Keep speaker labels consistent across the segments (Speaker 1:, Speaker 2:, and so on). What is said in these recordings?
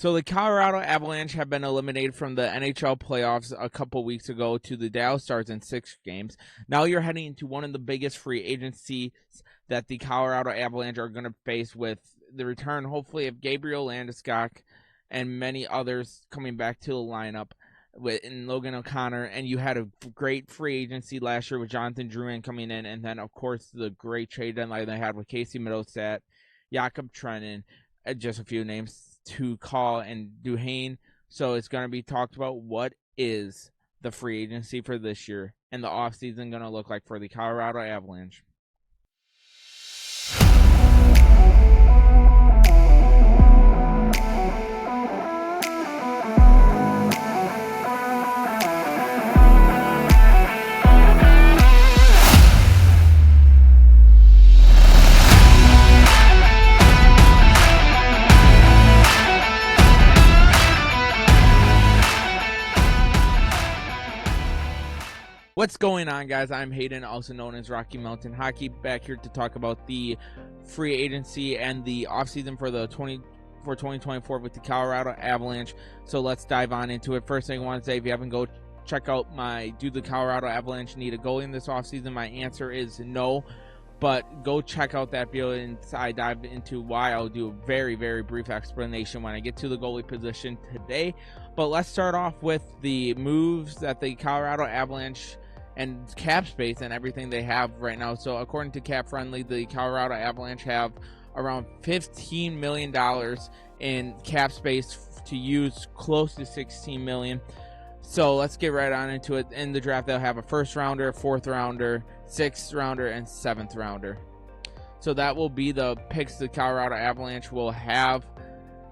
Speaker 1: So the Colorado Avalanche have been eliminated from the NHL playoffs a couple weeks ago to the Dallas Stars in 6 games. Now you're heading into one of the biggest free agencies that the Colorado Avalanche are going to face, with the return, hopefully, of Gabriel Landeskog and many others coming back to the lineup in Logan O'Connor. And you had a great free agency last year with Jonathan Drouin coming in, and then, of course, the great trade deadline they had with Casey Middlestat, Jakob Trenin, just a few names to call, and Duhaime. So it's going to be talked about what is the free agency for this year and the offseason going to look like for the Colorado Avalanche. What's going on, guys? I'm Hayden, also known as Rocky Mountain Hockey, back here to talk about the free agency and the offseason for 2024 with the Colorado Avalanche. So let's dive on into it. First thing I want to say, if you haven't go check out my Do the Colorado Avalanche Need a Goalie in this offseason, my answer is no. But go check out that video and I dive into why. I'll do a very, very brief explanation when I get to the goalie position today. But let's start off with the moves that the Colorado Avalanche and cap space and everything they have right now. So according to Cap Friendly, the Colorado Avalanche have around $15 million in cap space to use, close to $16 million. So let's get right on into it. In the draft, they'll have a first rounder, fourth rounder, sixth rounder, and seventh rounder. So that will be the picks the Colorado Avalanche will have.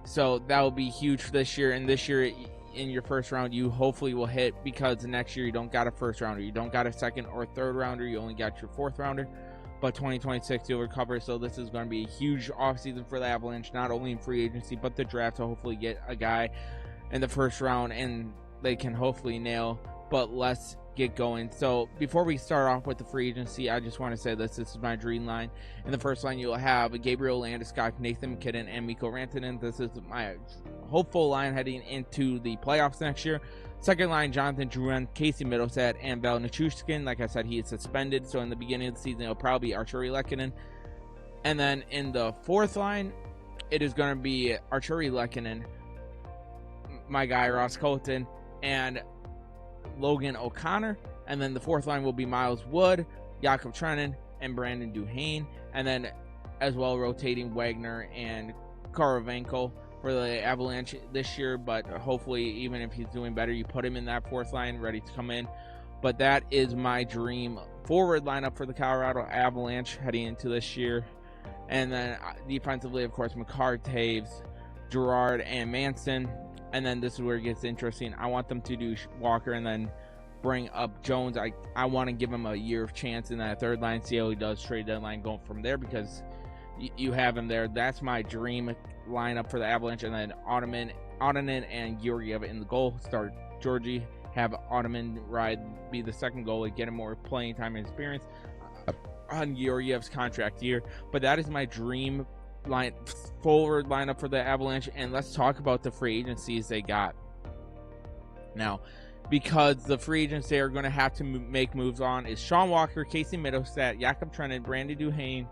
Speaker 1: So that will be huge this year. And this year, in your first round, you hopefully will hit, because next year you don't got a first rounder, you don't got a second or third rounder, you only got your fourth rounder. But 2026 you'll recover. So this is going to be a huge offseason for the Avalanche, not only in free agency but the draft, to hopefully get a guy in the first round and they can hopefully nail. But let's get going. So before we start off with the free agency, I just want to say this is my dream line. In the first line, you'll have Gabriel Landeskog, Nathan MacKinnon, and Mikko Rantanen. This is my hopeful line heading into the playoffs next year. Second line, Jonathan Drouin, Casey Middlestat, and Val Nichushkin. Like I said, he is suspended, so in the beginning of the season it'll probably be Arturi Lehkonen. And then in the fourth line, it is going to be Arturi Lehkonen, my guy Ross Colton, and Logan O'Connor. And then the fourth line will be Miles Wood, Jakob Trenin, and Brandon Duhaime. And then as well rotating Wagner and Korovenko for the Avalanche this year. But hopefully, even if he's doing better, you put him in that fourth line ready to come in. But that is my dream forward lineup for the Colorado Avalanche heading into this year. And then defensively, of course, Makar, Taves, Girard, and Manson. And then this is where it gets interesting. I want them to do Walker and then bring up Jones. I want to give him a year of chance in that third line, see how he does trade deadline going from there, because you have him there. That's my dream lineup for the Avalanche. And then Ottoman and Georgiev in the goal. Start Georgie, have Ottoman be the second goalie, get him more playing time and experience on Georgiev's contract year. But that is my dream forward lineup for the Avalanche. And let's talk about the free agencies they got now, because the free agents they are going to have to make moves on is Sean Walker, Casey Middlestat, Jakob Trenin, Brandon Duhaime,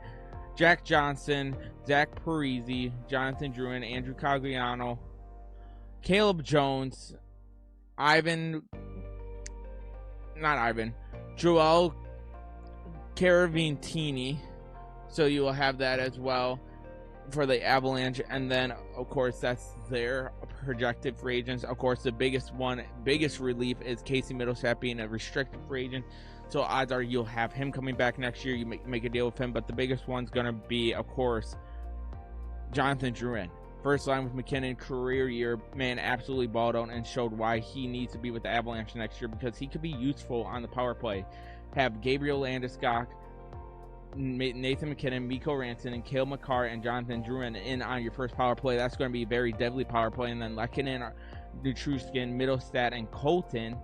Speaker 1: Jack Johnson, Zach Parise, Jonathan Drouin, Andrew Cogliano, Caleb Jones, Joel Caravintini. So you will have that as well for the Avalanche. And then of course that's their projected free agents. Of course the biggest relief is Casey Middlestat being a restricted free agent, so odds are you'll have him coming back next year. You make a deal with him. But the biggest one's gonna be, of course, Jonathan Drouin. First line with McKinnon, career year, man, absolutely balled out and showed why he needs to be with the Avalanche next year, because he could be useful on the power play. Have Gabriel Landeskog, Nathan MacKinnon, Mikko Rantanen, Cale Makar, and Jonathan Drouin in on your first power play. That's going to be a very deadly power play. And then Lehkonen, Nichushkin, Middlestat, and Colton,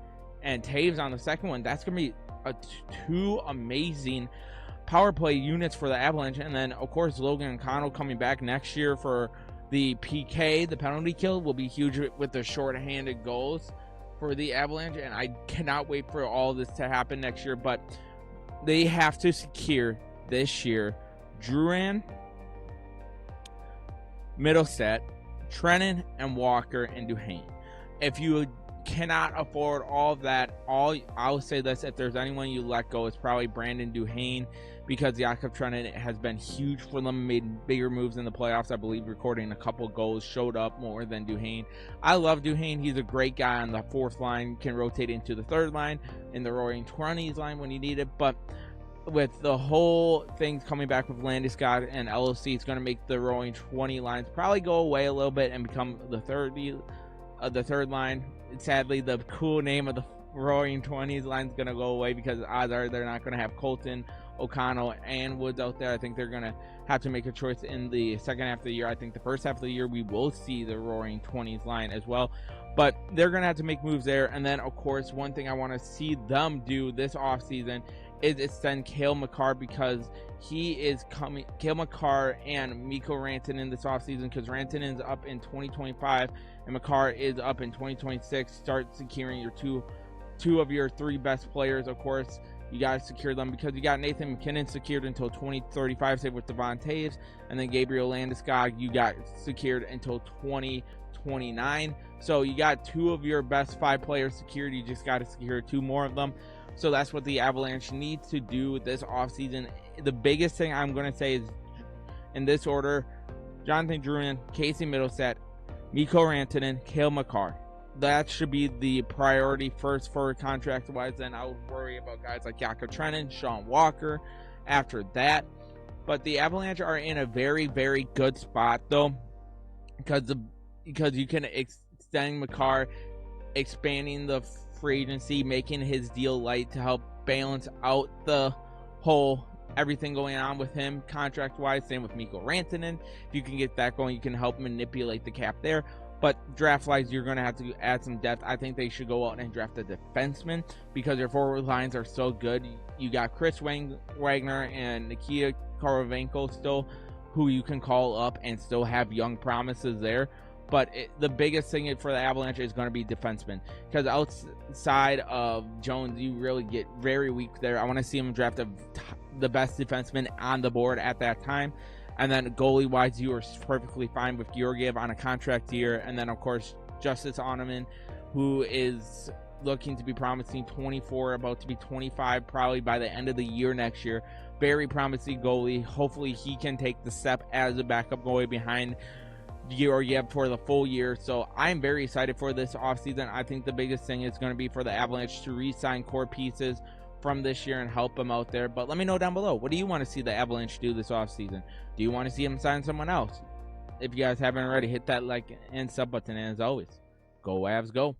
Speaker 1: and Taves on the second one. That's going to be two amazing power play units for the Avalanche. And then, of course, Logan O'Connell coming back next year for The PK, the penalty kill, will be huge with the short-handed goals for the Avalanche, and I cannot wait for all this to happen next year. But they have to secure this year Gridiron, Middleset, Trennan, and Walker, and Duhaime. If you cannot afford all of that, I'll say this: if there's anyone you let go, it's probably Brandon Duhaime, because Jakob Trennan has been huge for them, made bigger moves in the playoffs. I believe recording a couple goals, showed up more than Duhaime. I love Duhaime. He's a great guy on the fourth line, can rotate into the third line, in the Roaring 20s line when you need it. But with the whole thing coming back with Landeskog and LOC, it's going to make the Roaring 20 lines probably go away a little bit and become the third line. Sadly, the cool name of the Roaring 20s line is going to go away, because odds are they're not going to have Colton, O'Connell, and Woods out there. I think they're going to have to make a choice in the second half of the year. I think the first half of the year we will see the Roaring 20s line as well, but they're going to have to make moves there. And then, of course, one thing I want to see them do this offseason is extend Cale Makar, because he is coming. Cale Makar and Mikko Rantanen this offseason, because Rantanen's up in 2025 and Makar is up in 2026. Start securing your two of your three best players. Of course, you got to secure them, because you got Nathan McKinnon secured until 2035, save with Devon Taves, and then Gabriel Landeskog you got secured until 2029. So you got two of your best five players secured. You just got to secure two more of them. So that's what the Avalanche need to do this offseason. The biggest thing I'm going to say is, in this order: Jonathan Drouin, Casey Middleset, Mikko Rantanen, Cale Makar. That should be the priority first for contract-wise. Then I would worry about guys like Jakob Trennan, Sean Walker after that. But the Avalanche are in a very, very good spot, though, because you can extend Makar, expanding the free agency, making his deal light to help balance out the whole everything going on with him contract-wise. Same with Mikko Rantanen. If you can get that going, you can help manipulate the cap there. But draft-wise, you're going to have to add some depth. I think they should go out and draft a defenseman, because your forward lines are so good. You got Chris Wagner and Nikita Korovenko still, who you can call up and still have young promises there. But the biggest thing for the Avalanche is going to be defensemen, because outside of Jones, you really get very weak there. I want to see him draft the best defenseman on the board at that time. And then goalie-wise, you are perfectly fine with Georgiev on a contract year. And then, of course, Justice Onoman, who is looking to be promising, 24, about to be 25, probably by the end of the year next year. Very promising goalie. Hopefully he can take the step as a backup goalie behind Georgiev for the full year. So I'm very excited for this offseason. I think the biggest thing is going to be for the Avalanche to re-sign core pieces from this year and help them out there. But let me know down below, what do you want to see the Avalanche do this offseason? Do you want to see them sign someone else? If you guys haven't already, hit that like and sub button. And as always, go Avs, go.